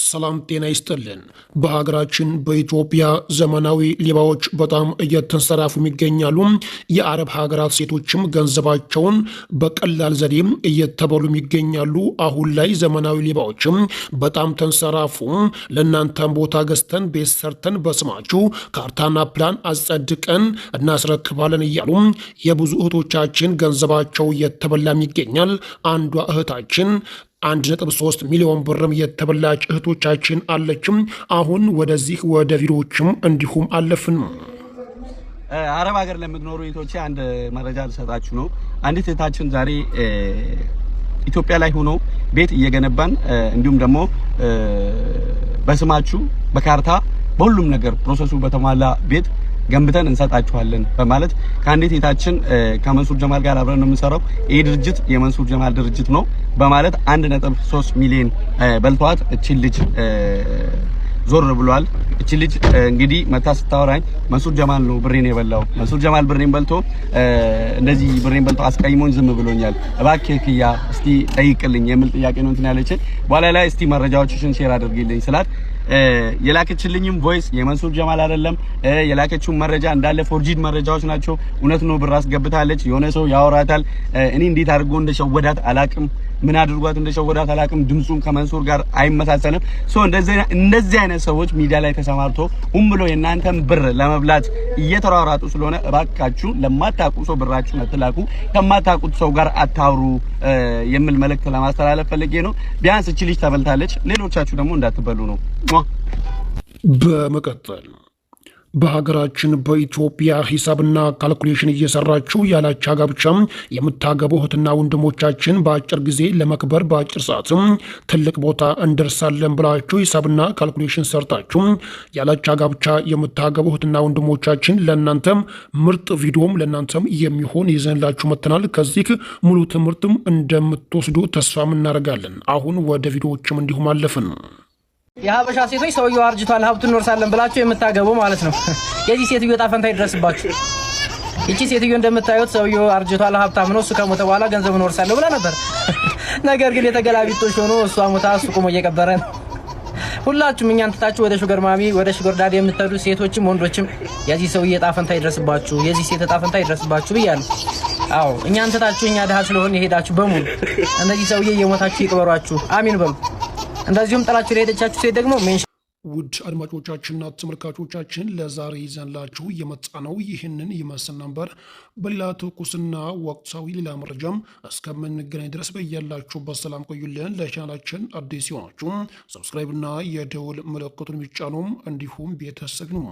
ሰላም ጤና ይስጥልን። በሀገራችን በኢትዮጵያ ዘመናዊ ሌባዎች በጣም እየተንሰራፉ ይገኛሉ። የአረብ ሀገራት ሴቶችም ገንዘባቸውን በቀላል ዘዴም እየተበሉ ይገኛሉ። አሁን ላይ ዘመናዊ ሌባዎችም በጣም ተንሰራፉ። ለእናንተም ቦታ ገዝተን ቤት ሰርተን በስማችሁ ካርታና ፕላን አጸድቀን እናስረክባለን እያሉ የብዙ እህቶቻችን ገንዘባቸው እየተበላም ይገኛል። አንዷ እህታችን 1.3 ሚሊዮን ብርም የተበላች እህቶቻችን አለችም። አሁን ወደዚህ ወደ ቪዲዮዎችም እንዲሁም አለፍን። አረብ ሀገር ለምትኖሩ እህቶቼ አንድ መረጃ ልሰጣችሁ ነው። አንዲት እህታችን ዛሬ ኢትዮጵያ ላይ ሆኖ ቤት እየገነባን እንዲሁም ደግሞ በስማችሁ በካርታ በሁሉም ነገር ፕሮሰሱ በተሟላ ቤት ገንብተን እንሰጣችኋለን በማለት ከአንዲት እህታችን ከመንሱር ጀማል ጋር አብረን ነው የምንሰራው። ይሄ ድርጅት የመንሱር ጀማል ድርጅት ነው በማለት 1.3 ሚሊዮን በልቷት እቺን ልጅ ዞር ብሏል። እቺ ልጅ እንግዲህ መታ ስታወራኝ መንሱር ጀማል ነው ብሬን የበላው፣ መንሱር ጀማል ብሬን በልቶ እንደዚህ ብሬን በልቶ አስቀይሞኝ ዝም ብሎኛል፣ እባክህ ክያ እስቲ ጠይቅልኝ የሚል ጥያቄ ነው እንትን ያለችን። በኋላ ላይ እስቲ መረጃዎችሽን ሼር አድርጊልኝ ስላት የላከችልኝም ቮይስ የመንሱር ጀማል አይደለም። የላከችው መረጃ እንዳለ ፎርጂድ መረጃዎች ናቸው። እውነት ነው፣ ብር አስገብታለች። የሆነ ሰው ያወራታል። እኔ እንዴት አድርጎ እንደሸወዳት አላቅም፣ ምን አድርጓት እንደሸወዳት አላቅም። ድምጹም ከመንሱር ጋር አይመሳሰልም። እንደዚህ አይነት ሰዎች ሚዲያ ላይ ተሰማርቶ ብሎ የእናንተን ብር ለመብላት እየተሯሯጡ ስለሆነ እባካችሁ ለማታውቁ ሰው ብራችሁን አትላኩ፣ ከማታውቁት ሰው ጋር አታውሩ የሚል መልእክት ለማስተላለፍ ፈልጌ ነው። ቢያንስ እቺ ልጅ ተበልታለች፣ ሌሎቻችሁ ደግሞ እንዳትበሉ ነው። በመቀጠል በሀገራችን በኢትዮጵያ ሂሳብና ካልኩሌሽን እየሰራችሁ ያላቻ ጋብቻም የምታገቡ እህትና ወንድሞቻችን በአጭር ጊዜ ለመክበር በአጭር ሰዓትም ትልቅ ቦታ እንደርሳለን ብላችሁ ሂሳብና ካልኩሌሽን ሰርታችሁ ያላቻ ጋብቻ የምታገቡ እህትና ወንድሞቻችን ለእናንተም ምርጥ ቪዲዮም ለእናንተም የሚሆን ይዘንላችሁ መጥተናል። ከዚህ ሙሉ ትምህርትም እንደምትወስዱ ተስፋም እናደርጋለን። አሁን ወደ ቪዲዮዎችም እንዲሁም አለፍን። የሀበሻ ሴቶች ሰውየው አርጅቷል ሀብቱን እንወርሳለን ብላችሁ የምታገቡ ማለት ነው። የዚህ ሴትዮ ዕጣ ፈንታ ይድረስባችሁ። ይቺ ሴትዮ እንደምታዩት ሰውየው አርጅቷል ሀብታም ነው፣ እሱ ከሞተ በኋላ ገንዘብ እንወርሳለሁ ብላ ነበር። ነገር ግን የተገላቢጦሽ ሆኖ እሷ ሞታ እሱ ቆሞ እየቀበረ ነው። ሁላችሁም እኛን ትታችሁ ወደ ሹገር ማሚ ወደ ሹገር ዳዲ የምትሄዱ ሴቶችም ወንዶችም የዚህ ሰውዬ ዕጣ ፈንታ ይድረስባችሁ፣ የዚህ ሴት ዕጣ ፈንታ ይድረስባችሁ ብያለሁ። አዎ እኛን ትታችሁ እኛ ድሃ ስለሆነ የሄዳችሁ በሙሉ እነዚህ ሰውዬ እየሞታችሁ ይቅበሯችሁ፣ አሚን በሉ። እንደዚሁም ጥላችሁ ለሄደቻችሁ ሴት ደግሞ ውድ አድማጮቻችንና ተመልካቾቻችን ለዛሬ ይዘንላችሁ የመጣ ነው ይህንን ይመስል ነበር። በሌላ ትኩስና ወቅታዊ ሌላ መረጃም እስከምንገናኝ ድረስ በያላችሁበት ሰላም ቆዩልን። ለቻናላችን አዲስ ሲሆናችሁ ሰብስክራይብ እና የደውል ምልክቱን የሚጫኑም እንዲሁም ቤተሰብ ነው።